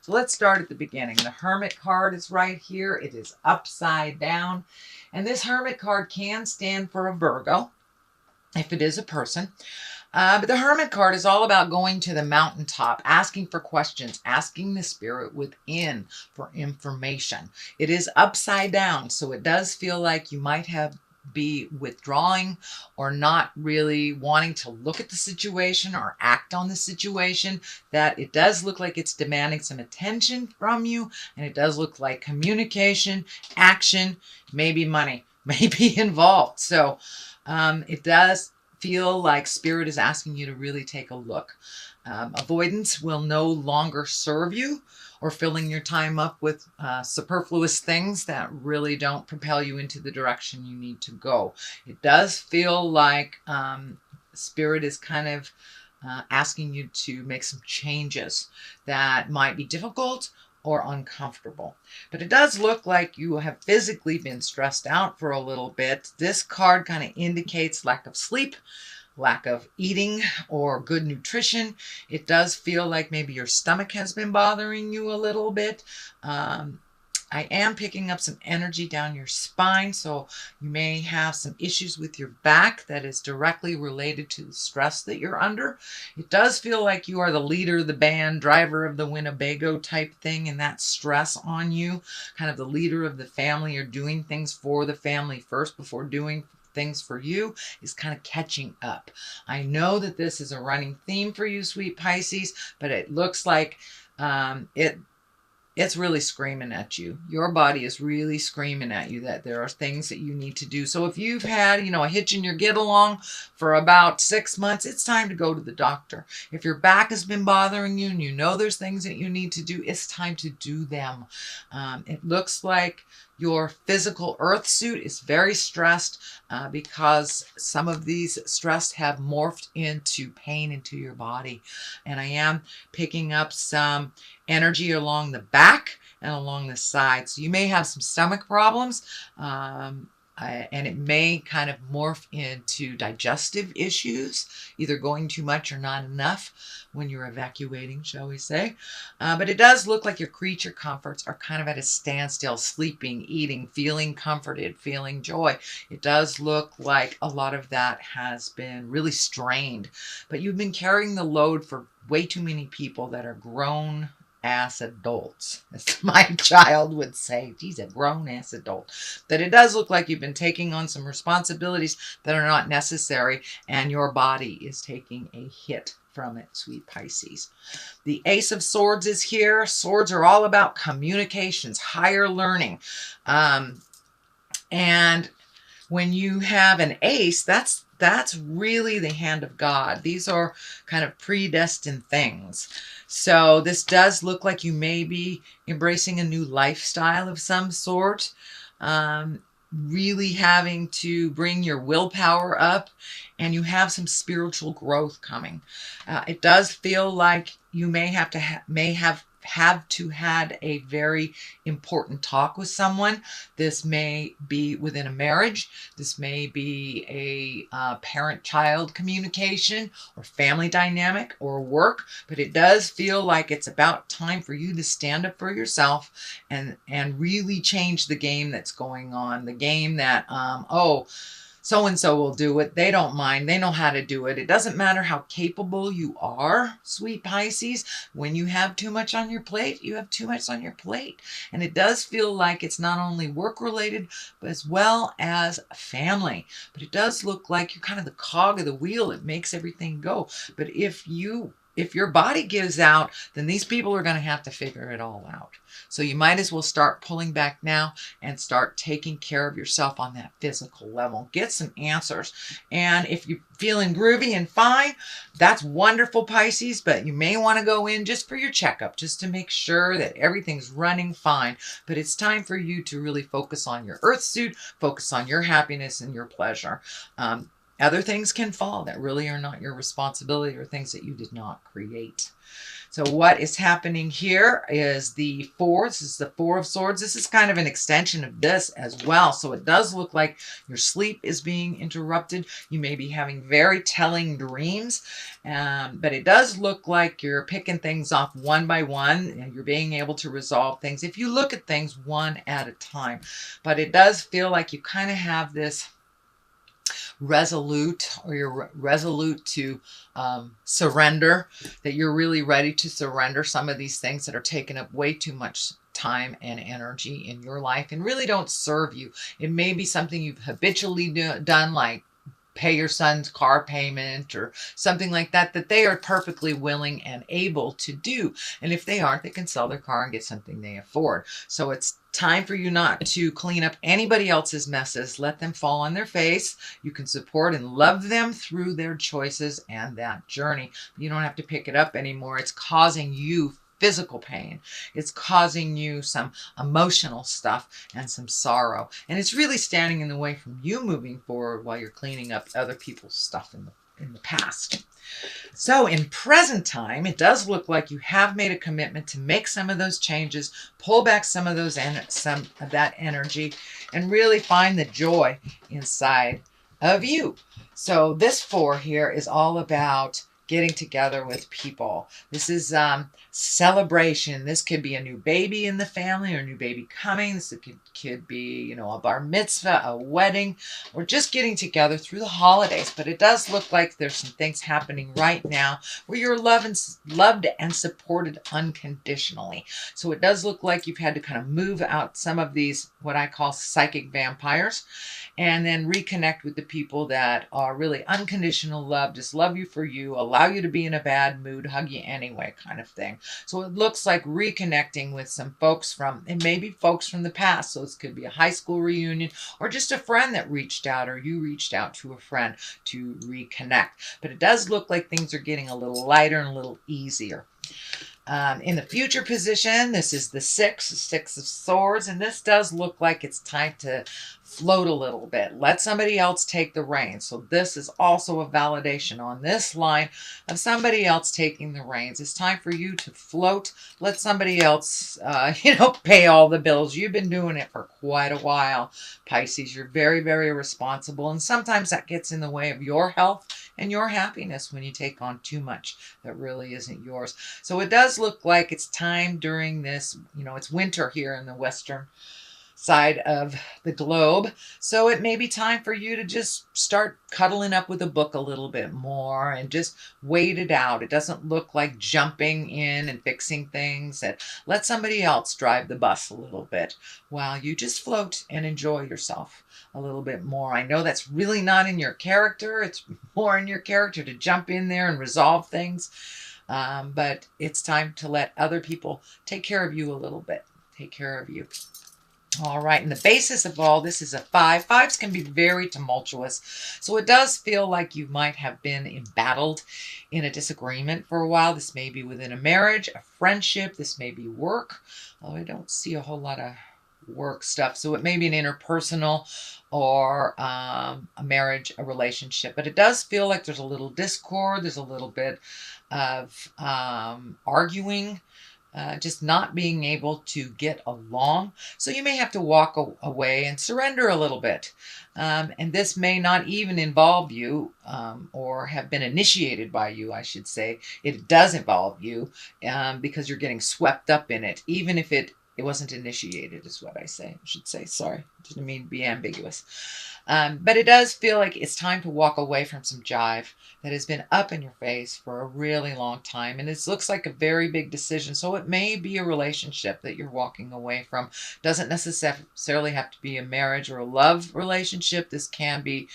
So let's start at the beginning. The Hermit card is right here. It is upside down. And this Hermit card can stand for a Virgo, if it is a person. But the Hermit card is all about going to the mountaintop, asking for questions, asking the spirit within for information. It is upside down, so it does feel like you might be withdrawing or not really wanting to look at the situation or act on the situation. That it does look like it's demanding some attention from you, and it does look like communication, action, maybe money may be involved. So it does feel like spirit is asking you to really take a look. Avoidance will no longer serve you, or filling your time up with superfluous things that really don't propel you into the direction you need to go. It does feel like spirit is kind of asking you to make some changes that might be difficult or uncomfortable. But it does look like you have physically been stressed out for a little bit. This card kind of indicates lack of sleep, lack of eating, or good nutrition. It does feel like maybe your stomach has been bothering you a little bit. I am picking up some energy down your spine, so you may have some issues with your back that is directly related to the stress that you're under. It does feel like you are the leader of the band, driver of the Winnebago type thing, and that stress on you, kind of the leader of the family, or doing things for the family first before doing things for you, is kind of catching up. I know that this is a running theme for you, sweet Pisces, but it looks like it's really screaming at you. Your body is really screaming at you that there are things that you need to do. So if you've had, a hitch in your get along for about 6 months, it's time to go to the doctor. If your back has been bothering you and you know there's things that you need to do, it's time to do them. It looks like your physical earth suit is very stressed because some of these stress have morphed into pain into your body. And I am picking up some energy along the back and along the side. So you may have some stomach problems, and it may kind of morph into digestive issues, either going too much or not enough when you're evacuating, shall we say. But it does look like your creature comforts are kind of at a standstill, sleeping, eating, feeling comforted, feeling joy. It does look like a lot of that has been really strained, but you've been carrying the load for way too many people that are grown ass adults, as my child would say. He's a grown ass adult. That it does look like you've been taking on some responsibilities that are not necessary, and your body is taking a hit from it, sweet Pisces. The Ace of Swords is here. Swords are all about communications, higher learning. And when you have an ace, that's really the hand of God. These are kind of predestined things. So this does look like you may be embracing a new lifestyle of some sort, really having to bring your willpower up, and you have some spiritual growth coming. It does feel like you may have had a very important talk with someone. This may be within a marriage. This may be a parent-child communication or family dynamic or work, but it does feel like it's about time for you to stand up for yourself and really change the game that's going on. The game that, so-and-so will do it. They don't mind. They know how to do it. It doesn't matter how capable you are, sweet Pisces. When you have too much on your plate, you have too much on your plate. And it does feel like it's not only work-related, but as well as family. But it does look like you're kind of the cog of the wheel. It makes everything go. But if your body gives out, then these people are going to have to figure it all out. So you might as well start pulling back now and start taking care of yourself on that physical level. Get some answers. And if you're feeling groovy and fine, that's wonderful, Pisces, but you may want to go in just for your checkup, just to make sure that everything's running fine. But it's time for you to really focus on your earth suit, focus on your happiness and your pleasure. Other things can fall that really are not your responsibility, or things that you did not create. So what is happening here is the Four. This is the Four of Swords. This is kind of an extension of this as well. So it does look like your sleep is being interrupted. You may be having very telling dreams, but it does look like you're picking things off one by one and you're being able to resolve things if you look at things one at a time. But it does feel like you kind of have this resolute, or you're resolute to surrender, that you're really ready to surrender some of these things that are taking up way too much time and energy in your life and really don't serve you. It may be something you've habitually done, like pay your son's car payment or something like that, that they are perfectly willing and able to do. And if they aren't, they can sell their car and get something they afford. So it's time for you not to clean up anybody else's messes. Let them fall on their face. You can support and love them through their choices and that journey. You don't have to pick it up anymore. It's causing you physical pain. It's causing you some emotional stuff and some sorrow. And it's really standing in the way from you moving forward while you're cleaning up other people's stuff in the past. So in present time, it does look like you have made a commitment to make some of those changes, pull back some of some of that energy, and really find the joy inside of you. So this Four here is all about getting together with people. This is celebration. This could be a new baby in the family or a new baby coming. This could be, you know, a bar mitzvah, a wedding, or just getting together through the holidays. But it does look like there's some things happening right now where you're loved and supported unconditionally. So it does look like you've had to kind of move out some of these, what I call psychic vampires, and then reconnect with the people that are really unconditional love, just love you for you, allow you to be in a bad mood, hug you anyway kind of thing. So it looks like reconnecting with some folks from, and maybe folks from the past. So this could be a high school reunion or just a friend that reached out, or you reached out to a friend to reconnect. But it does look like things are getting a little lighter and a little easier. In the future position, this is the Six of Swords, and this does look like it's time to float a little bit. Let somebody else take the reins. So this is also a validation on this line of somebody else taking the reins. It's time for you to float. Let somebody else, pay all the bills. You've been doing it for quite a while, Pisces. You're very, very responsible, and sometimes that gets in the way of your health and your happiness when you take on too much that really isn't yours. So it does look like it's time during this, it's winter here in the western side of the globe. So it may be time for you to just start cuddling up with a book a little bit more and just wait it out. It doesn't look like jumping in and fixing things. And let somebody else drive the bus a little bit while you just float and enjoy yourself a little bit more. I know that's really not in your character. It's more in your character to jump in there and resolve things. But it's time to let other people take care of you a little bit. Take care of you. All right, and the basis of all this is a 5. 5s can be very tumultuous. So it does feel like you might have been embattled in a disagreement for a while. This may be within a marriage, a friendship. This may be work. Oh, I don't see a whole lot of work stuff. So it may be an interpersonal or a marriage, a relationship. But it does feel like there's a little discord. There's a little bit of arguing. Just not being able to get along. So you may have to walk away and surrender a little bit. And this may not even involve you or have been initiated by you, I should say. It does involve you because you're getting swept up in it, even if it wasn't initiated, is what I should say. Sorry, didn't mean to be ambiguous. But it does feel like it's time to walk away from some jive that has been up in your face for a really long time. And it looks like a very big decision. So it may be a relationship that you're walking away from. Doesn't necessarily have to be a marriage or a love relationship. This can be,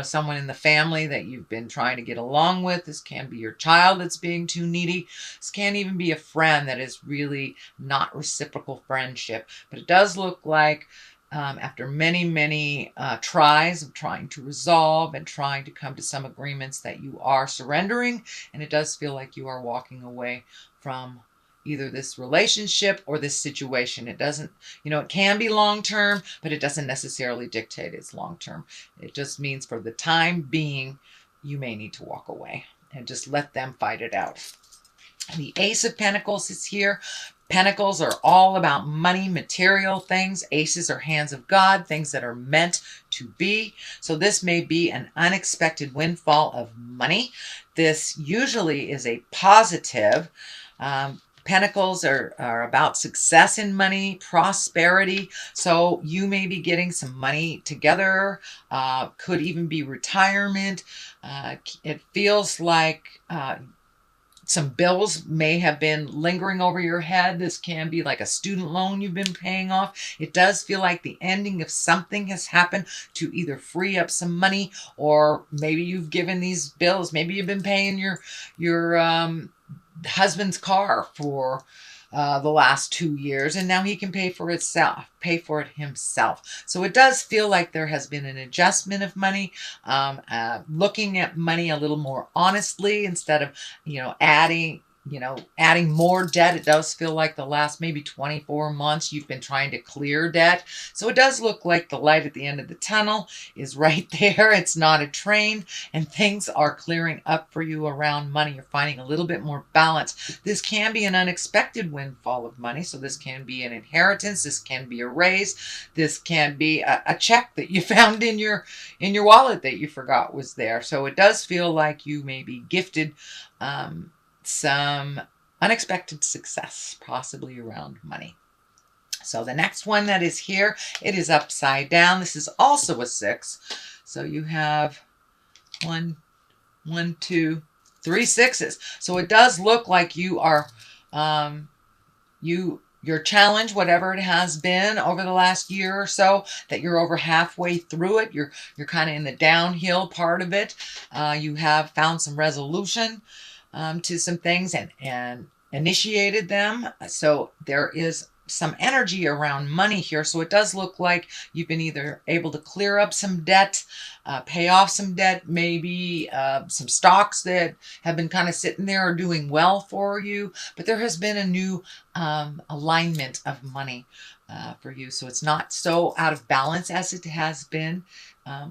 someone in the family that you've been trying to get along with. This can be your child that's being too needy. This can even be a friend that is really not reciprocal friendship. But it does look like after many, many tries of trying to resolve and trying to come to some agreements, that you are surrendering, and it does feel like you are walking away from either this relationship or this situation. It doesn't, it can be long-term, but it doesn't necessarily dictate it's long-term. It just means for the time being, you may need to walk away and just let them fight it out. The Ace of Pentacles is here. Pentacles are all about money, material things. Aces are hands of God, things that are meant to be. So this may be an unexpected windfall of money. This usually is a positive. Pentacles are about success in money, prosperity. So you may be getting some money together. Could even be retirement. It feels like some bills may have been lingering over your head. This can be like a student loan you've been paying off. It does feel like the ending of something has happened to either free up some money, or maybe you've given these bills. Maybe you've been paying your husband's car for the last 2 years, and now he can pay for it himself. So it does feel like there has been an adjustment of money, looking at money a little more honestly instead of, adding more debt. It does feel like the last maybe 24 months you've been trying to clear debt. So it does look like the light at the end of the tunnel is right there. It's not a train, and things are clearing up for you around money. You're finding a little bit more balance. This can be an unexpected windfall of money. So this can be an inheritance. This can be a raise. This can be a check that you found in your wallet that you forgot was there. So it does feel like you may be gifted some unexpected success, possibly around money. So the next one that is here, it is upside down. This is also a 6. So you have 1, 2, 3 6s. So it does look like you are, your challenge, whatever it has been over the last year or so, that you're over halfway through it. You're kind of in the downhill part of it. You have found some resolution to some things and initiated them. So there is some energy around money here. So it does look like you've been either able to clear up some debt, pay off some debt, maybe some stocks that have been kind of sitting there are doing well for you. But there has been a new alignment of money for you. So it's not so out of balance as it has been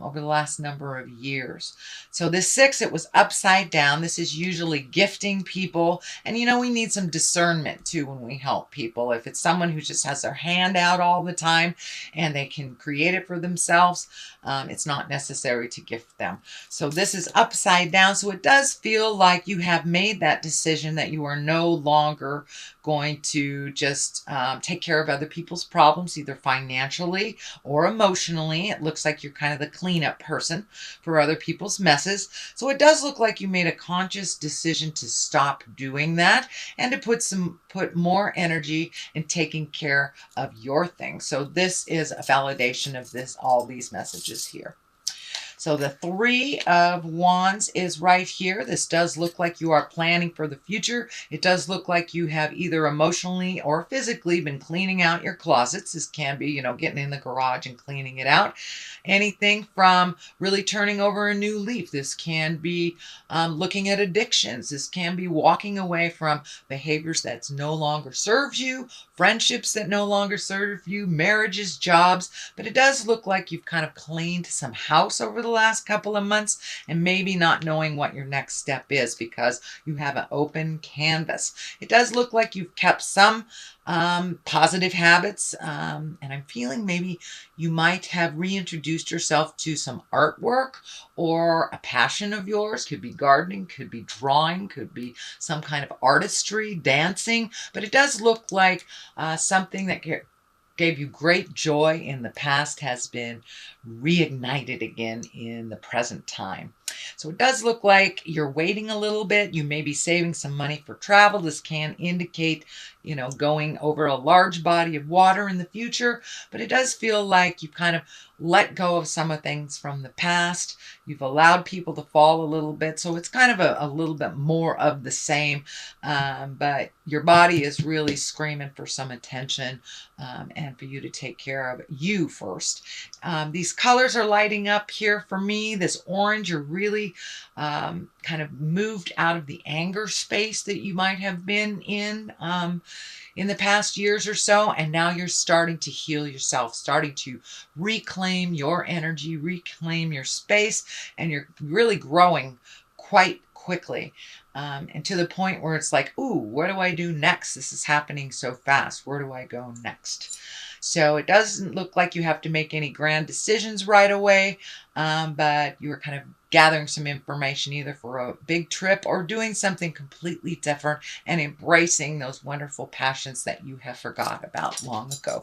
over the last number of years. So this 6, it was upside down. This is usually gifting people. And we need some discernment too when we help people. If it's someone who just has their hand out all the time and they can create it for themselves, it's not necessary to gift them. So this is upside down. So it does feel like you have made that decision that you are no longer going to just take care of other people's problems, either financially or emotionally. It looks like you're kind of the cleanup person for other people's messes. So it does look like you made a conscious decision to stop doing that and to put more energy in taking care of your things. So this is a validation of all these messages here. So the 3 of Wands is right here. This does look like you are planning for the future. It does look like you have either emotionally or physically been cleaning out your closets. This can be, getting in the garage and cleaning it out. Anything from really turning over a new leaf. This can be looking at addictions. This can be walking away from behaviors that no longer serves you, friendships that no longer serve you, marriages, jobs. But it does look like you've kind of cleaned some house over the last couple of months and maybe not knowing what your next step is because you have an open canvas. It does look like you've kept some positive habits, and I'm feeling maybe you might have reintroduced yourself to some artwork or a passion of yours. Could be gardening, could be drawing, could be some kind of artistry, dancing, but it does look like something that gave you great joy in the past has been reignited again in the present time. So it does look like you're waiting a little bit. You may be saving some money for travel. This can indicate, going over a large body of water in the future, but it does feel like you've kind of let go of some of things from the past. You've allowed people to fall a little bit. So it's kind of a little bit more of the same, but your body is really screaming for some attention and for you to take care of you first. These colors are lighting up here for me. This orange, you're really kind of moved out of the anger space that you might have been in the past years or so, and now you're starting to heal yourself, starting to reclaim your energy, reclaim your space, and you're really growing quite quickly. And to the point where it's like, ooh, what do I do next? This is happening so fast. Where do I go next? So it doesn't look like you have to make any grand decisions right away, but you're kind of gathering some information either for a big trip or doing something completely different and embracing those wonderful passions that you have forgot about long ago.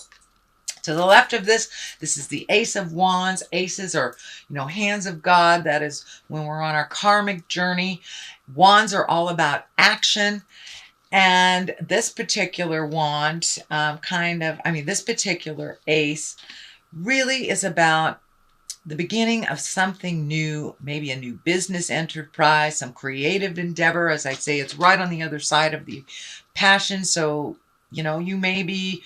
To the left of this is the Ace of Wands. Aces are, hands of God. That is when we're on our karmic journey. Wands are all about action. And this particular wand, this particular ace really is about the beginning of something new, maybe a new business enterprise, some creative endeavor. As I say, it's right on the other side of the passion. So, you may be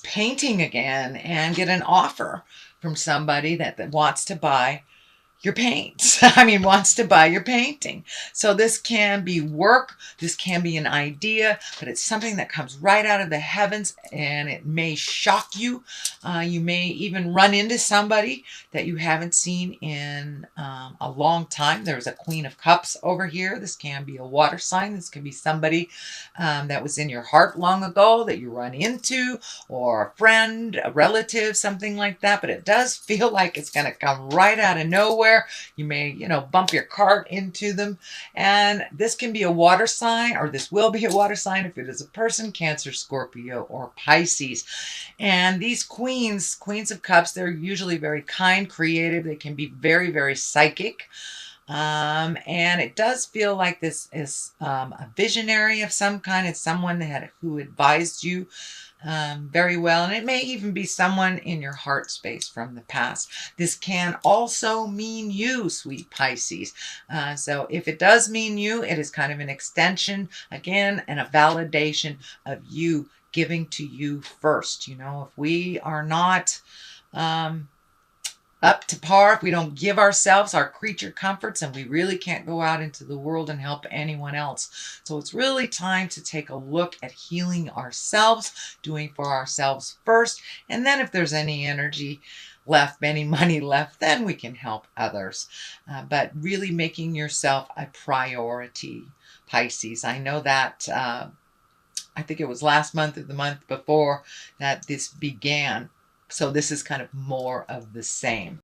painting again and get an offer from somebody that wants to buy your paints. Wants to buy your painting. So this can be work, this can be an idea, but it's something that comes right out of the heavens, and it may shock you. You may even run into somebody that you haven't seen in a long time. There's a Queen of Cups over here. This can be a water sign. This can be somebody that was in your heart long ago that you run into, or a friend, a relative, something like that. But it does feel like it's going to come right out of nowhere. You may, bump your cart into them. And this can be a water sign, or this will be a water sign if it is a person, Cancer, Scorpio, or Pisces. And these queens of cups, they're usually very kind, creative. They can be very, very psychic. And it does feel like this is a visionary of some kind. It's someone who advised you very well. And it may even be someone in your heart space from the past. This can also mean you, sweet Pisces. So if it does mean you, it is kind of an extension, again, and a validation of you giving to you first. If we are not up to par, if we don't give ourselves our creature comforts, and we really can't go out into the world and help anyone else. So it's really time to take a look at healing ourselves, doing for ourselves first, and then if there's any energy left, any money left, then we can help others. But really making yourself a priority, Pisces. I know that I think it was last month or the month before that this began. So this is kind of more of the same.